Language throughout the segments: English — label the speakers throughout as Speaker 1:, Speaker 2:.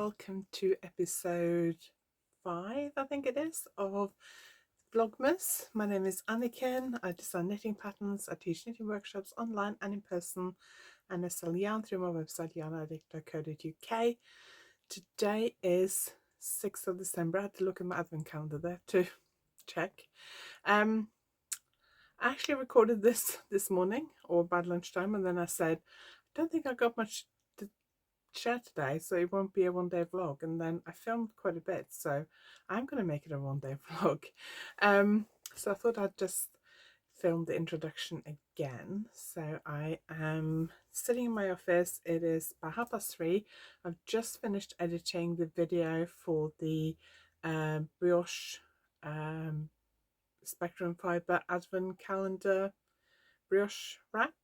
Speaker 1: welcome to episode 5, I think it is, of Vlogmas. My name is Anniken. I design knitting patterns, I teach knitting workshops online and in person, and I sell yarn through my website YarnAddict.co.uk. Today is 6th of December. I had to look at my advent calendar there to check. I actually recorded this morning or about lunchtime, and then I said, I don't think I got much to share today, so it won't be a one-day vlog. And then I filmed quite a bit, so I'm going to make it a one-day vlog. So I thought I'd just film the introduction again. So I am sitting in my office. It is about 3:30. I've just finished editing the video for the brioche spectrum fiber advent calendar brioche wrap.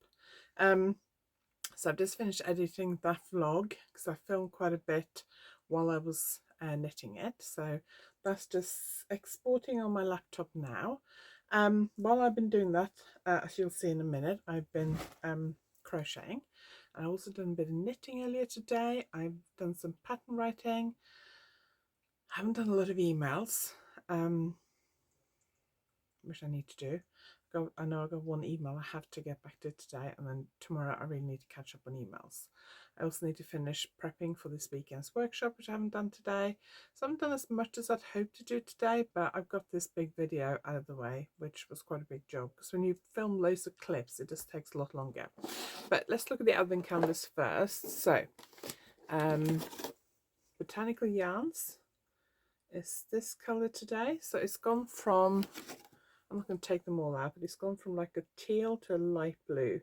Speaker 1: So I've just finished editing that vlog because I filmed quite a bit while I was knitting it. So that's just exporting on my laptop now. While I've been doing that, as you'll see in a minute, I've been crocheting. I also done a bit of knitting earlier today. I've done some pattern writing. I haven't done a lot of emails, which I need to do. I know I got one email I have to get back to today, and then tomorrow I really need to catch up on emails. I also need to finish prepping for this weekend's workshop, which I haven't done today. So I haven't done as much as I'd hoped to do today, but I've got this big video out of the way, which was quite a big job, because when you film loads of clips it just takes a lot longer. But let's look at the advent calendars first. So Botanical Yarns is this colour today. So it's gone from, I'm not going to take them all out, but it's gone from like a teal to a light blue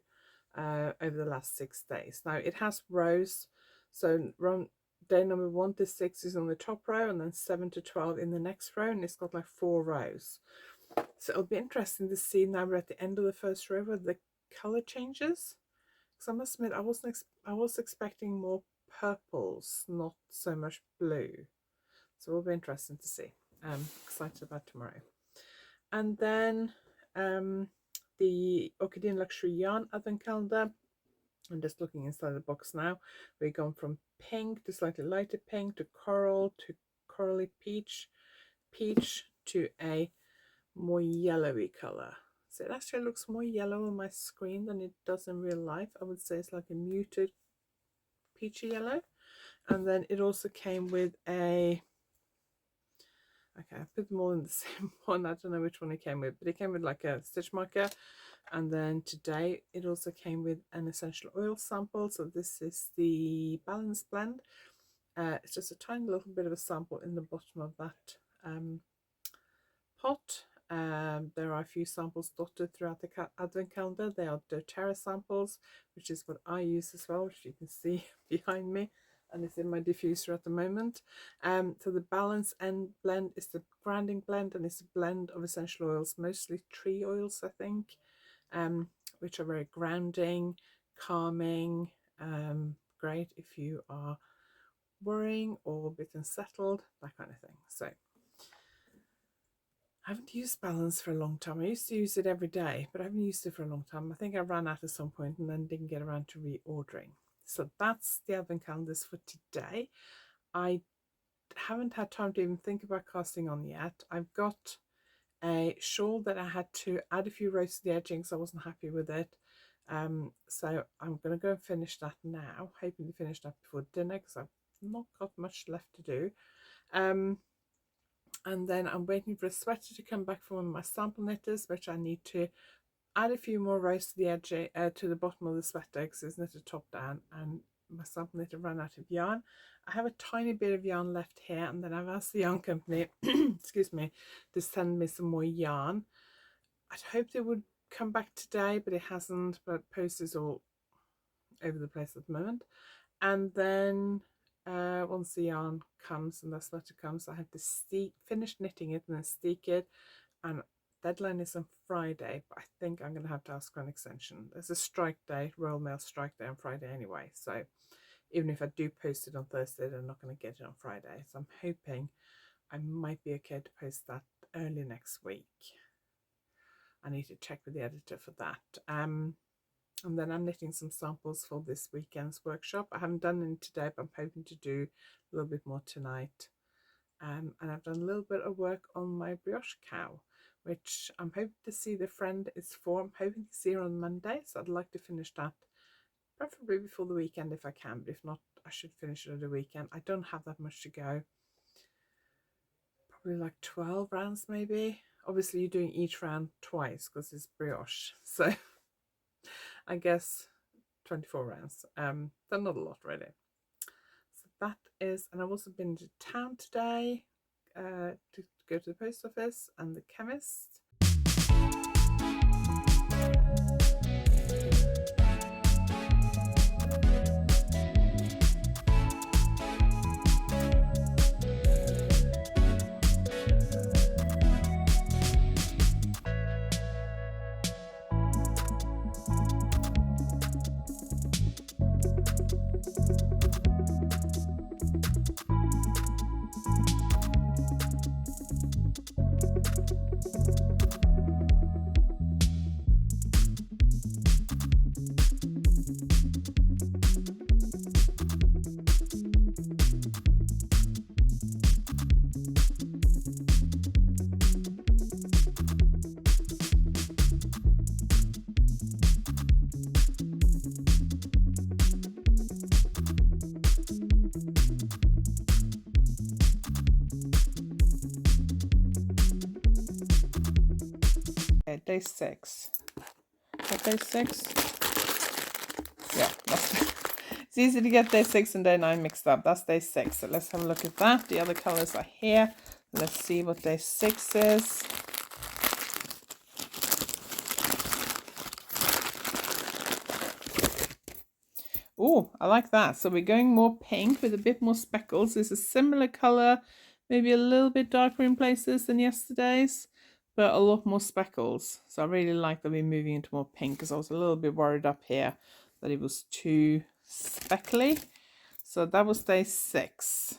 Speaker 1: over the last 6 days. Now it has rows, so day number 1 to 6 is on the top row, and then 7 to 12 in the next row, and it's got like 4 rows. So it'll be interesting to see, now we're at the end of the first row, where the colour changes. Because I must admit, I was expecting more purples, not so much blue. So it'll be interesting to see. I'm excited about tomorrow. And then the Orchidean Luxury Yarn Advent Calendar. I'm just looking inside the box now. We've gone from pink to slightly lighter pink to coral to corally peach, peach to a more yellowy colour. So it actually looks more yellow on my screen than it does in real life. I would say it's like a muted peachy yellow. And then it also came with a, okay, I put them all in the same one. I don't know which one it came with, but it came with like a stitch marker. And then today it also came with an essential oil sample. So this is the Balance Blend. It's just a tiny little bit of a sample in the bottom of that pot. There are a few samples dotted throughout the advent calendar. They are doTERRA samples, which is what I use as well, which you can see behind me, and it's in my diffuser at the moment. So the Balance End blend is the grounding blend, and it's a blend of essential oils, mostly tree oils, I think, which are very grounding, calming, great if you are worrying or a bit unsettled, that kind of thing. So I haven't used Balance for a long time. I used to use it every day, but I haven't used it for a long time. I think I ran out at some point and then didn't get around to reordering. So that's the advent calendars for today. I haven't had time to even think about casting on yet. I've got a shawl that I had to add a few rows to the edging because I wasn't happy with it. So I'm going to go and finish that now, hoping to finish that before dinner because I've not got much left to do. And then I'm waiting for a sweater to come back from one of my sample knitters, which I need to add a few more rows to the edge, to the bottom of the sweater because it's knitted top down, and my sample knitter ran out of yarn. I have a tiny bit of yarn left here, and then I've asked the yarn company excuse me, to send me some more yarn. I'd hoped it would come back today, but it hasn't. But post is all over the place at the moment. And then once the yarn comes and the sweater comes, I have to finish knitting it and then steek it, and deadline is on Friday, but I think I'm going to have to ask for an extension. There's a strike day, Royal Mail strike day on Friday anyway, so even if I do post it on Thursday, they're not going to get it on Friday. So I'm hoping I might be okay to post that early next week. I need to check with the editor for that. And then I'm knitting some samples for this weekend's workshop. I haven't done any today, but I'm hoping to do a little bit more tonight. And I've done a little bit of work on my brioche cow, which I'm hoping to see the friend is for. I'm hoping to see her on Monday, so I'd like to finish that preferably before the weekend if I can, but if not, I should finish it at the weekend. I don't have that much to go. Probably like 12 rounds maybe. Obviously you're doing each round twice because it's brioche, so I guess 24 rounds. They're not a lot really. So that is, and I've also been to town today to go to the post office and the chemist. Okay, day 6. Day 6? Yeah, it's easy to get day 6 and day 9 mixed up. That's day 6. So let's have a look at that. The other colors are here. Let's see what day 6 is. Oh, I like that. So we're going more pink with a bit more speckles. It's a similar color, maybe a little bit darker in places than yesterday's, but a lot more speckles. So I really like that we're moving into more pink, because I was a little bit worried up here that it was too speckly. So that was day 6.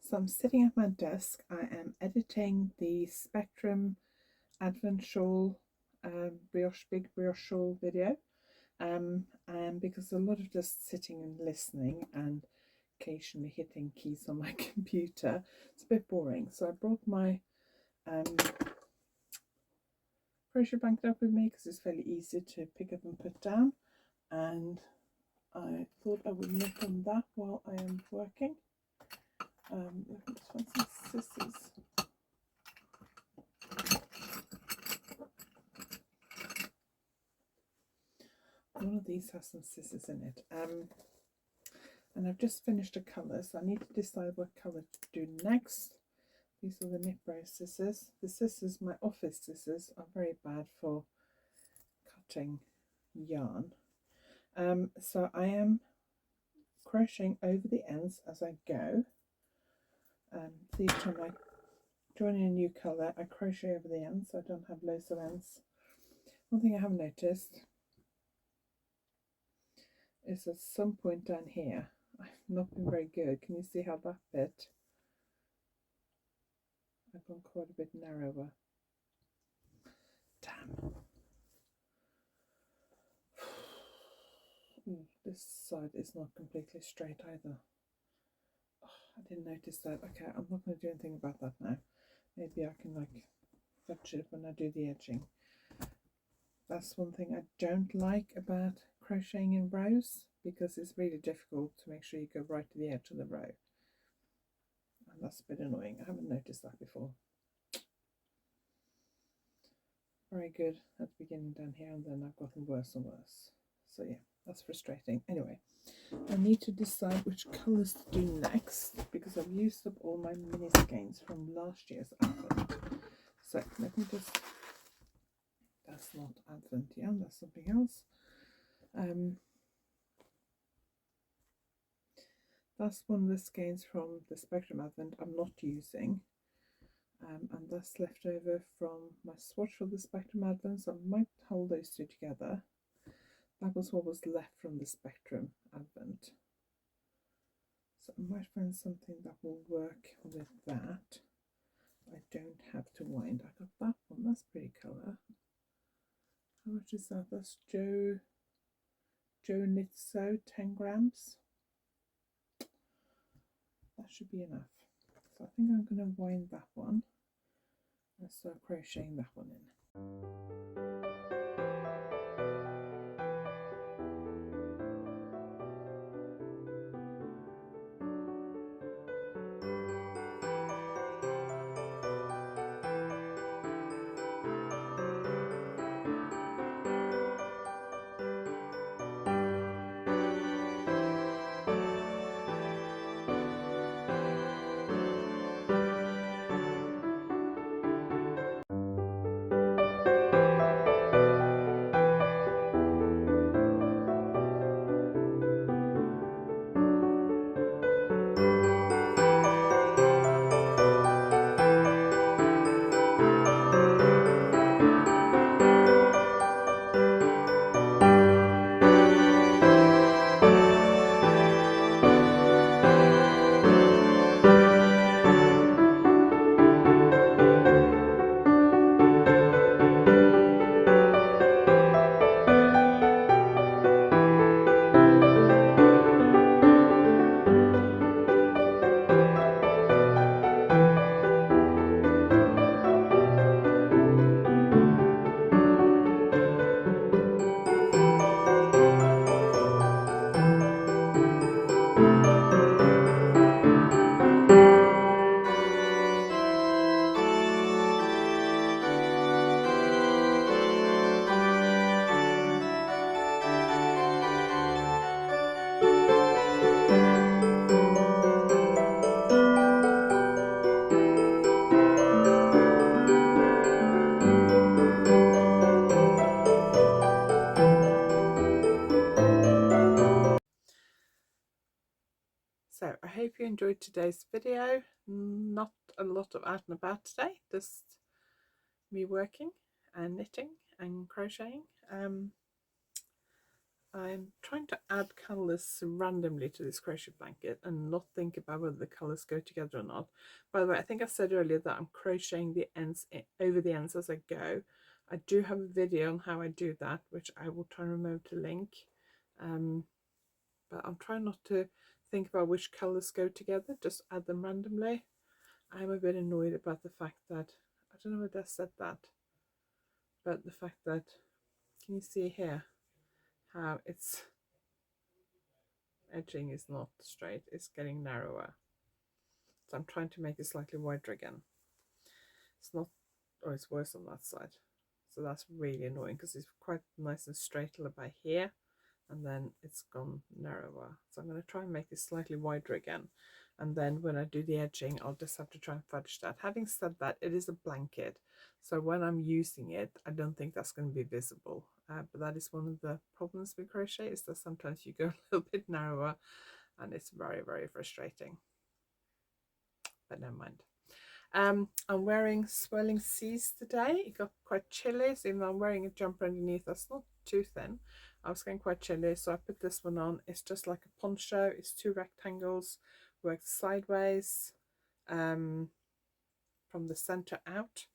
Speaker 1: So I'm sitting at my desk. I am editing the Spectrum Advent Shawl big brioche shawl video, and because a lot of just sitting and listening and occasionally hitting keys on my computer, it's a bit boring. So I brought my crochet blanket up with me because it's fairly easy to pick up and put down, and I thought I would knit on that while I am working. I just want some scissors. One of these has some scissors in it. And I've just finished a colour, so I need to decide what colour to do next. These are the Knit Brow scissors. The scissors, my office scissors, are very bad for cutting yarn. So I am crocheting over the ends as I go. So each time I join in a new colour, I crochet over the ends so I don't have loads of ends. One thing I have noticed is at some point down here, I've not been very good. Can you see how that bit, I've gone quite a bit narrower. Damn. Ooh, this side is not completely straight either. Oh, I didn't notice that. Okay, I'm not going to do anything about that now. Maybe I can like fudge it when I do the edging. That's one thing I don't like about crocheting in rows, because it's really difficult to make sure you go right to the edge of the row. And that's a bit annoying. I haven't noticed that before. Very good at the beginning down here, and then I've gotten worse and worse. So yeah, that's frustrating. Anyway, I need to decide which colours to do next, because I've used up all my mini skeins from last year's advent. So let me just, that's not advent, yeah, that's something else. That's one of the skeins from the Spectrum Advent I'm not using. And that's left over from my swatch for the Spectrum Advent, so I might hold those two together. That was what was left from the Spectrum Advent. So I might find something that will work with that. I don't have to wind. I got that one, that's pretty colour. How much is that? That's Joe Knits Sew, 10 grams. That should be enough. So I think I'm going to wind that one and start crocheting that one in. So I hope you enjoyed today's video. Not a lot of out and about today, just me working and knitting and crocheting. I'm trying to add colours randomly to this crochet blanket and not think about whether the colours go together or not. By the way, I think I said earlier that I'm crocheting the ends over the ends as I go. I do have a video on how I do that, which I will try and remember to link. But I'm trying not to think about which colours go together, just add them randomly. I'm a bit annoyed about the fact that, I don't know whether I said that, but the fact that, can you see here how its edging is not straight, it's getting narrower. So I'm trying to make it slightly wider again. It's not, or it's worse on that side. So that's really annoying, because it's quite nice and straight by here, and then it's gone narrower. So I'm going to try and make it slightly wider again, and then when I do the edging I'll just have to try and fudge that. Having said that, it is a blanket, so when I'm using it I don't think that's going to be visible, but that is one of the problems with crochet, is that sometimes you go a little bit narrower and it's very, very frustrating, but never mind. I'm wearing Swirling Seas today. It got quite chilly, so even though I'm wearing a jumper underneath, that's not too thin. I was getting quite chilly, so I put this one on. It's just like a poncho. It's 2 rectangles, worked sideways from the center out.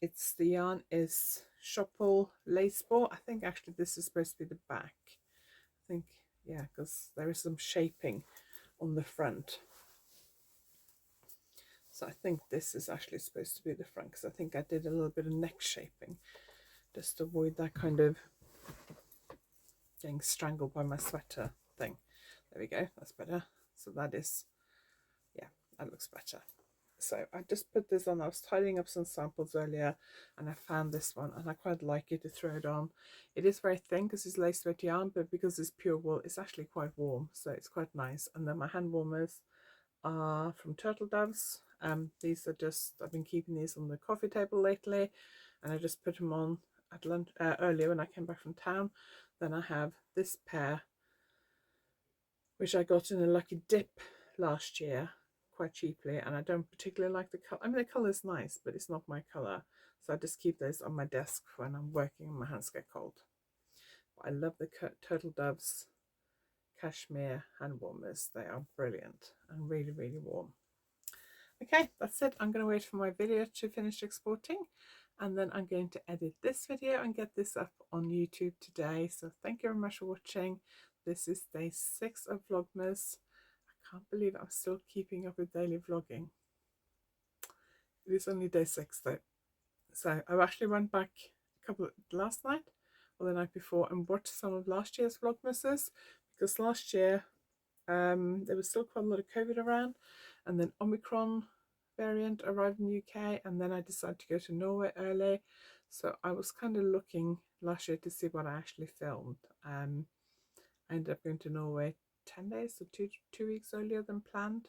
Speaker 1: The yarn is shuffle lace ball. I think actually this is supposed to be the back. I think, yeah, because there is some shaping on the front. So I think this is actually supposed to be the front, because I think I did a little bit of neck shaping just to avoid that kind of getting strangled by my sweater thing. There we go, that's better. So that is, yeah, that looks better. So I just put this on. I was tidying up some samples earlier and I found this one and I quite like it to throw it on. It is very thin because it's lace weight yarn, but because it's pure wool, it's actually quite warm, so it's quite nice. And then my hand warmers are from Turtle Doves. These are just, I've been keeping these on the coffee table lately, and I just put them on at lunch earlier when I came back from town. Then I have this pair, which I got in a lucky dip last year quite cheaply, and I don't particularly like the color. I mean, the color is nice, but it's not my color, so I just keep those on my desk when I'm working and my hands get cold. But I love the Turtle Doves cashmere hand warmers. They are brilliant and really, really warm. Okay, that's it. I'm going to wait for my video to finish exporting, and then I'm going to edit this video and get this up on YouTube today. So thank you very much for watching. This is day 6 of Vlogmas. I can't believe I'm still keeping up with daily vlogging. It is only day 6 though. So I actually went back last night or the night before and watched some of last year's Vlogmases, because last year there was still quite a lot of COVID around, and then Omicron variant arrived in the UK, and then I decided to go to Norway early. So I was kind of looking last year to see what I actually filmed. I ended up going to Norway 10 days, so two weeks earlier than planned,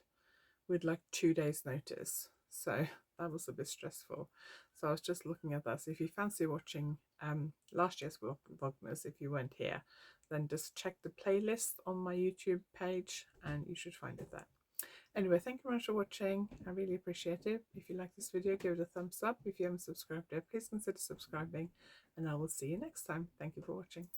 Speaker 1: with like 2 days notice. So that was a bit stressful. So I was just looking at that. So if you fancy watching last year's Vlogmas, if you went here, then just check the playlist on my YouTube page and you should find it there. Anyway, thank you very much for watching. I really appreciate it. If you like this video, give it a thumbs up. If you haven't subscribed yet, please consider subscribing, and I will see you next time. Thank you for watching.